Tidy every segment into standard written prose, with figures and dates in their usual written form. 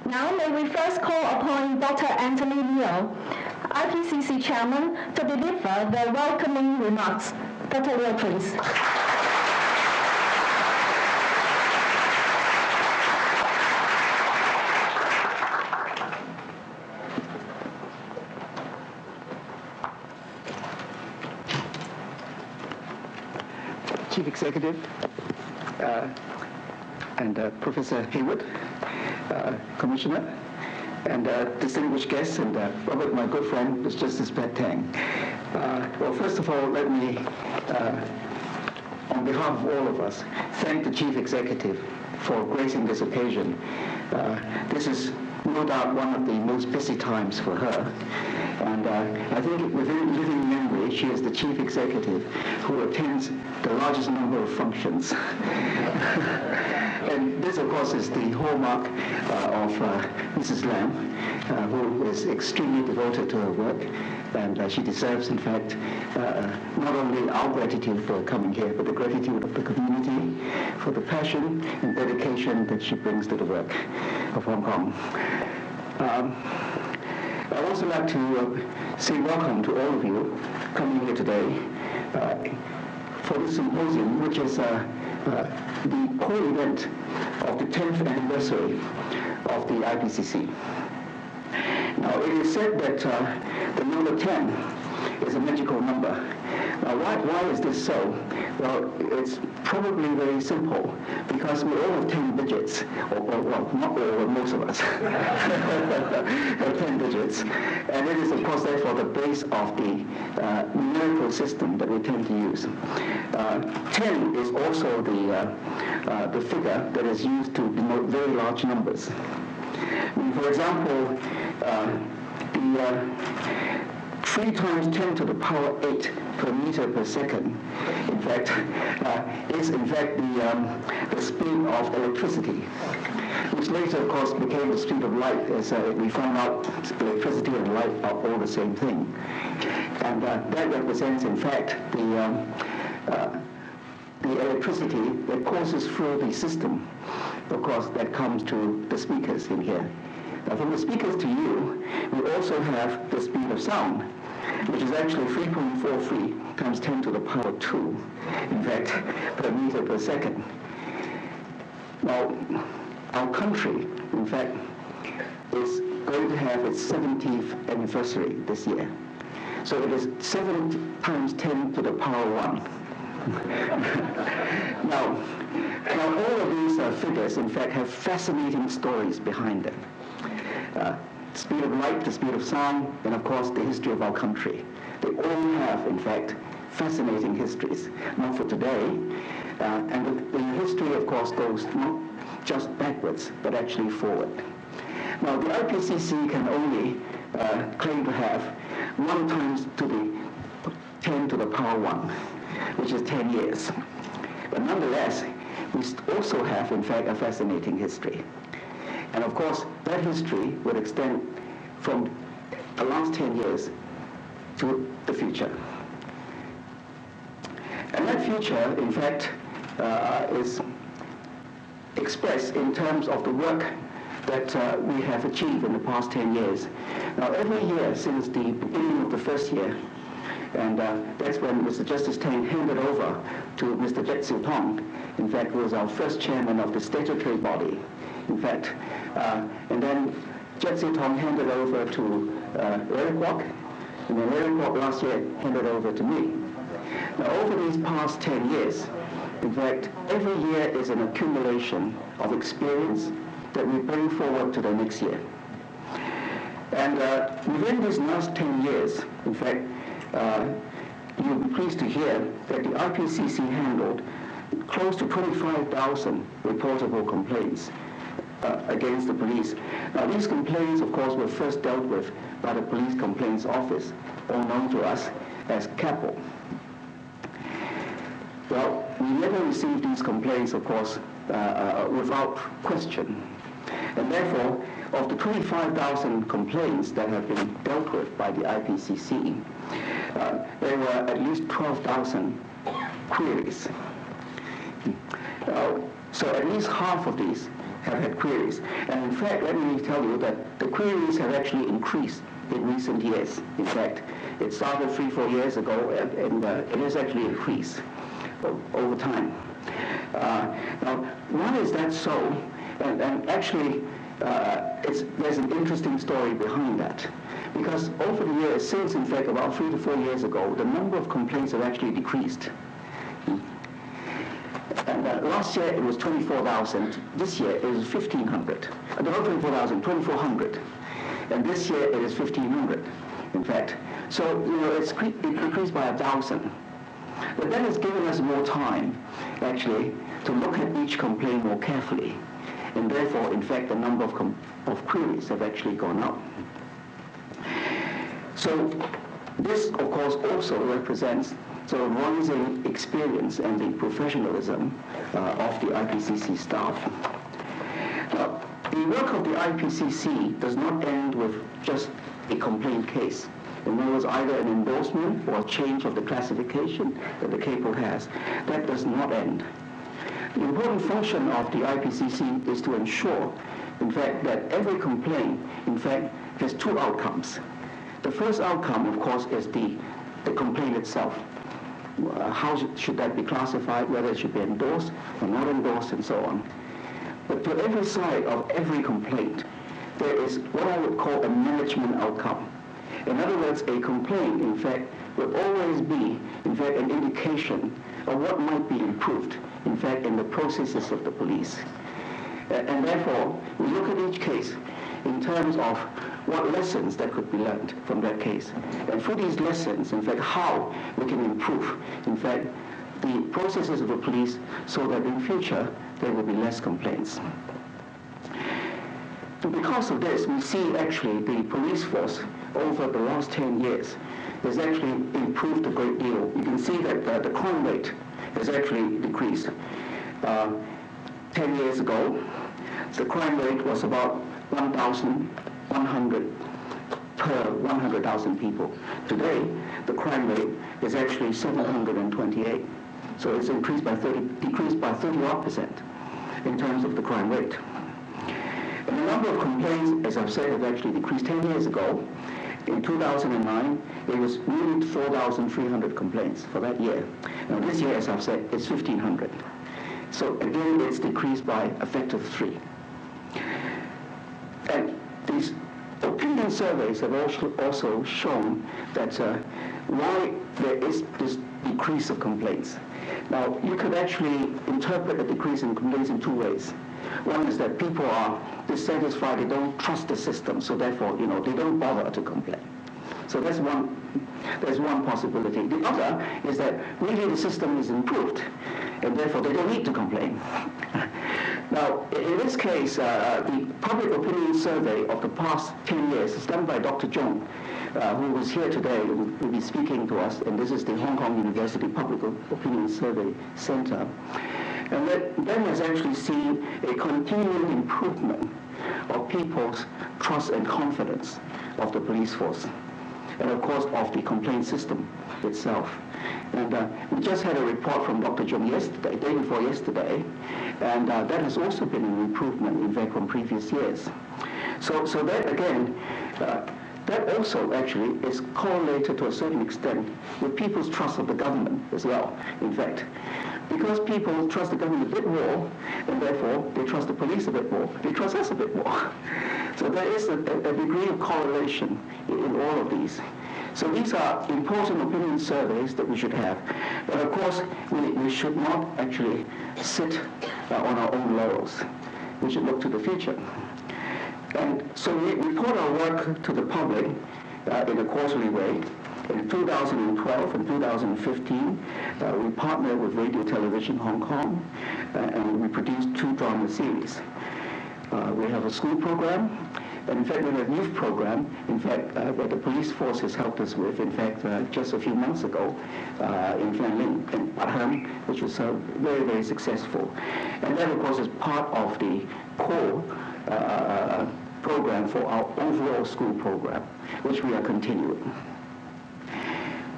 Now may we first call upon Dr. Anthony Neoh, IPCC Chairman, to deliver the welcoming remarks. Dr. Neoh, please. Chief Executive and Professor Hayward, Commissioner, and distinguished guests, and Robert, my good friend, Mr. Justice Pat Tang. Well, first of all, let me, on behalf of all of us, thank the Chief Executive for gracing this occasion. This is no doubt one of the most busy times for her. And I think within living memory, she is the Chief Executive who attends the largest number of functions. And this, of course, is the hallmark of Mrs. Lam, who is extremely devoted to her work. And she deserves, in fact, not only our gratitude for coming here, but the gratitude of the community for the passion and dedication that she brings to the work of Hong Kong. I'd also like to say welcome to all of you coming here today for this symposium, which is the core event of the 10th anniversary of the IPCC. Now, it is said that the number 10 is a magical number. Now, why is this so? Well, it's probably very simple, because we all have 10 digits, well, not all, but most of us have 10 digits. And it is, of course, therefore, the base of the numerical system that we tend to use. 10 is also the figure that is used to denote very large numbers. For example, the 3 times 10 to the power 8 per meter per second, in fact, is in fact the speed of electricity, which later, of course, became the speed of light, as we found out electricity and light are all the same thing. And that represents, in fact, the electricity that courses through the system, of course, that comes to the speakers in here. Now, from the speakers to you, we also have the speed of sound, which is actually 3.43 times 10 to the power 2, in fact, per meter per second. Now, our country, in fact, is going to have its 70th anniversary this year. So it is 7 times 10 to the power 1. Now, all of these figures, in fact, have fascinating stories behind them. Speed of light, the speed of sound, and of course the history of our country. They all have, in fact, fascinating histories, not for today. And the history, of course, goes not just backwards, but actually forward. Now, the IPCC can only claim to have 1 times to the 10 to the power 1, which is 10 years. But nonetheless, we also have, in fact, a fascinating history. And of course, that history would extend from the last 10 years to the future. And that future, in fact, is expressed in terms of the work that we have achieved in the past 10 years. Now, every year since the beginning of the first year, and that's when Mr. Justice Tang handed over to Mr. Jet Siu Tong, in fact, who was our first chairman of the statutory body, in fact. And then Jet Siu Tong handed over to Eric Kwok, and then Eric Kwok last year handed over to me. Now, over these past 10 years, in fact, every year is an accumulation of experience that we bring forward to the next year. And within these last 10 years, in fact, you'll be pleased to hear that the IPCC handled close to 25,000 reportable complaints against the police. Now, these complaints, of course, were first dealt with by the Police Complaints Office, or known to us as CAPO. Well, we never received these complaints, of course, without question. And therefore, of the 25,000 complaints that have been dealt with by the IPCC, there were at least 12,000 queries. So at least half of these have had queries. And in fact, let me tell you that the queries have actually increased in recent years. In fact, it started 3-4 years ago, and it has actually increased over time. Now, why is that so? And actually, there's an interesting story behind that. Because over the years, since in fact about 3 to 4 years ago, the number of complaints have actually decreased. And last year it was 24,000. This year it is 1,500. Not 24,000, 2,400. And this year it is 1,500, in fact. So, it increased by 1,000. But that has given us more time, actually, to look at each complaint more carefully. And therefore, in fact, the number of queries have actually gone up. So this, of course, also represents sort of rising experience and the professionalism of the IPCC staff. Now, the work of the IPCC does not end with just a complaint case. In other words, either an endorsement or a change of the classification that the CAPO has. That does not end. The important function of the IPCC is to ensure, in fact, that every complaint, in fact, has two outcomes. The first outcome, of course, is the complaint itself. How should that be classified, whether it should be endorsed or not endorsed, and so on. But to every side of every complaint, there is what I would call a management outcome. In other words, a complaint, in fact, will always be, in fact, an indication of what might be improved, in fact, in the processes of the police. And therefore, we look at each case in terms of what lessons that could be learned from that case. And for these lessons, in fact, how we can improve, in fact, the processes of the police so that in future there will be less complaints. And because of this, we see actually the police force over the last 10 years has actually improved a great deal. You can see that the crime rate has actually decreased. 10 years ago, the crime rate was about 1,100 per 100,000 people. Today, the crime rate is actually 728. So it's decreased by 30% in terms of the crime rate. And the number of complaints, as I've said, have actually decreased. 10 years ago, in 2009, it was nearly 4,300 complaints for that year. Now this year, as I've said, it's 1,500. So again, it's decreased by a factor of 3. And these opinion surveys have also shown that why there is this decrease of complaints. Now, you could actually interpret the decrease in complaints in 2 ways. One is that people are dissatisfied, they don't trust the system, so therefore, they don't bother to complain. So there's one possibility. The other is that really the system is improved, and therefore they don't need to complain. Now, in this case, the public opinion survey of the past 10 years is done by Dr. Zhong, who was here today, who will be speaking to us, and this is the Hong Kong University Public Opinion Survey Center. And that has actually seen a continuing improvement of people's trust and confidence of the police force, and of course of the complaint system itself. And we just had a report from Dr. Zhong yesterday, day before yesterday, and that has also been an improvement, in fact, from previous years. So that, again, that also actually is correlated to a certain extent with people's trust of the government as well, in fact. Because people trust the government a bit more, and therefore they trust the police a bit more, they trust us a bit more. So there is a degree of correlation in all of these. So these are important opinion surveys that we should have. But of course, we should not actually sit on our own laurels. We should look to the future. And so we report our work to the public in a quarterly way. In 2012 and 2015, we partnered with Radio Television Hong Kong, and we produced 2 drama series. We have a school program, and in fact we have a youth program, in fact, that the police force has helped us with, in fact, just a few months ago in Fanling and Batham, which was very, very successful. And that, of course, is part of the core program for our overall school program, which we are continuing.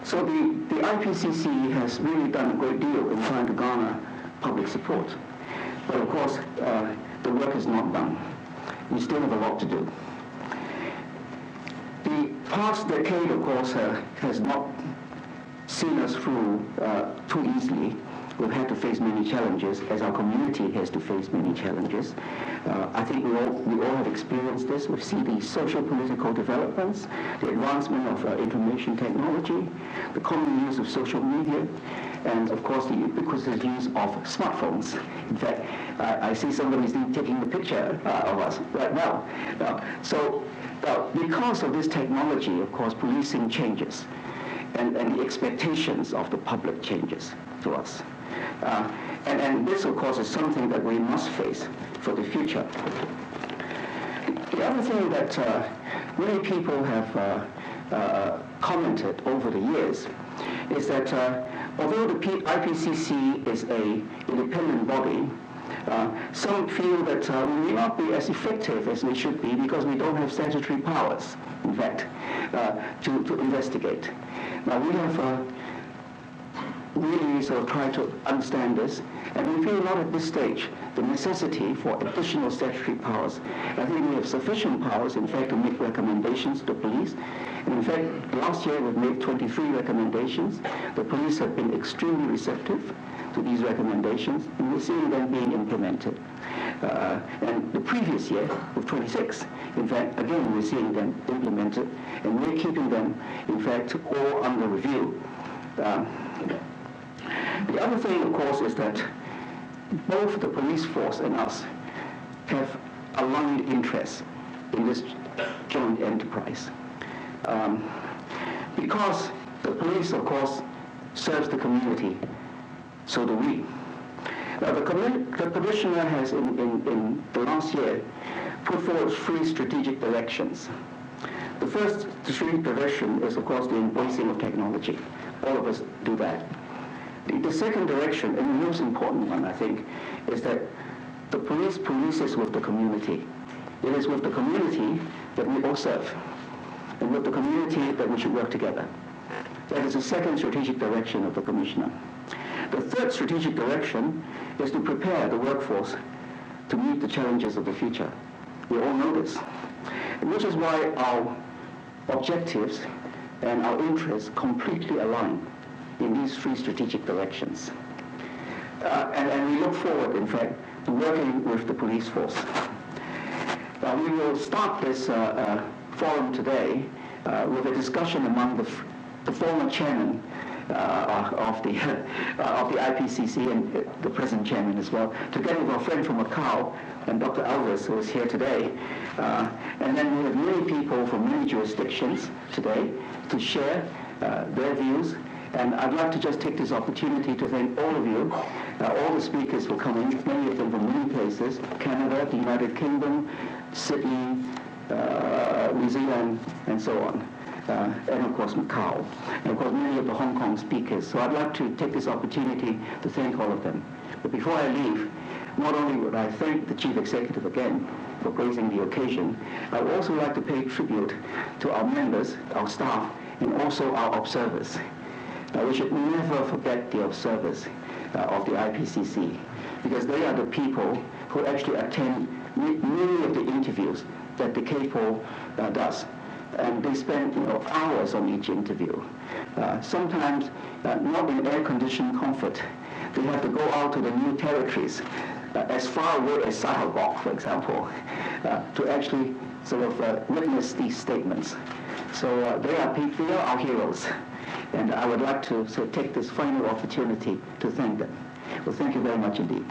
So the IPCC has really done a great deal in trying to garner public support. But of course, the work is not done. We still have a lot to do. The past decade, of course, has not seen us through too easily. We've had to face many challenges, as our community has to face many challenges. I think we all have experienced this. We see the social political developments, the advancement of information technology, the common use of social media, and of course the ubiquitous use of smartphones. In fact, I see somebody's taking the picture of us right now. So because of this technology, of course, policing changes, and the expectations of the public changes to us. And this, of course, is something that we must face for the future. The other thing that many people have commented over the years is that although the IPCC is an independent body, some feel that we may not be as effective as we should be because we don't have statutory powers, in fact, to investigate. Now, we have really sort of tried to understand this, and we feel not at this stage the necessity for additional statutory powers. I think we have sufficient powers, in fact, to make recommendations to police. And in fact, last year we've made 23 recommendations. The police have been extremely receptive to these recommendations, and we're seeing them being implemented. And the previous year, with 26, in fact, again, we're seeing them implemented, and we're keeping them, in fact, all under review. The other thing, of course, is that both the police force and us have aligned interests in this joint enterprise. Because the police, of course, serves the community, so do we. Now, the Commissioner has, in the last year, put forward 3 strategic directions. The first strategic direction is, of course, the embracing of technology. All of us do that. The second direction, and the most important one, I think, is that the police polices with the community. It is with the community that we all serve, and with the community that we should work together. That is the second strategic direction of the Commissioner. The third strategic direction is to prepare the workforce to meet the challenges of the future. We all know this, which is why our objectives and our interests completely align in these 3 strategic directions. And we look forward, in fact, to working with the police force. We will start this forum today with a discussion among the former chairman of the IPCC and the present chairman as well, together with our friend from Macau and Dr. Alves, who is here today. And then we have many people from many jurisdictions today to share their views. And I'd like to just take this opportunity to thank all of you, all the speakers for coming, many of them from many places, Canada, the United Kingdom, Sydney, New Zealand, and so on. And of course Macau, and of course many of the Hong Kong speakers. So I'd like to take this opportunity to thank all of them. But before I leave, not only would I thank the Chief Executive again for gracing the occasion, I would also like to pay tribute to our members, our staff, and also our observers. We should never forget the observers of the IPCC, because they are the people who actually attend many of the interviews that the CAPO does. And they spend hours on each interview. Sometimes not in air-conditioned comfort. They have to go out to the new territories, as far away as Sarawak, for example, to actually sort of witness these statements. So they are our heroes. And I would like to take this final opportunity to thank them. Well, thank you very much indeed.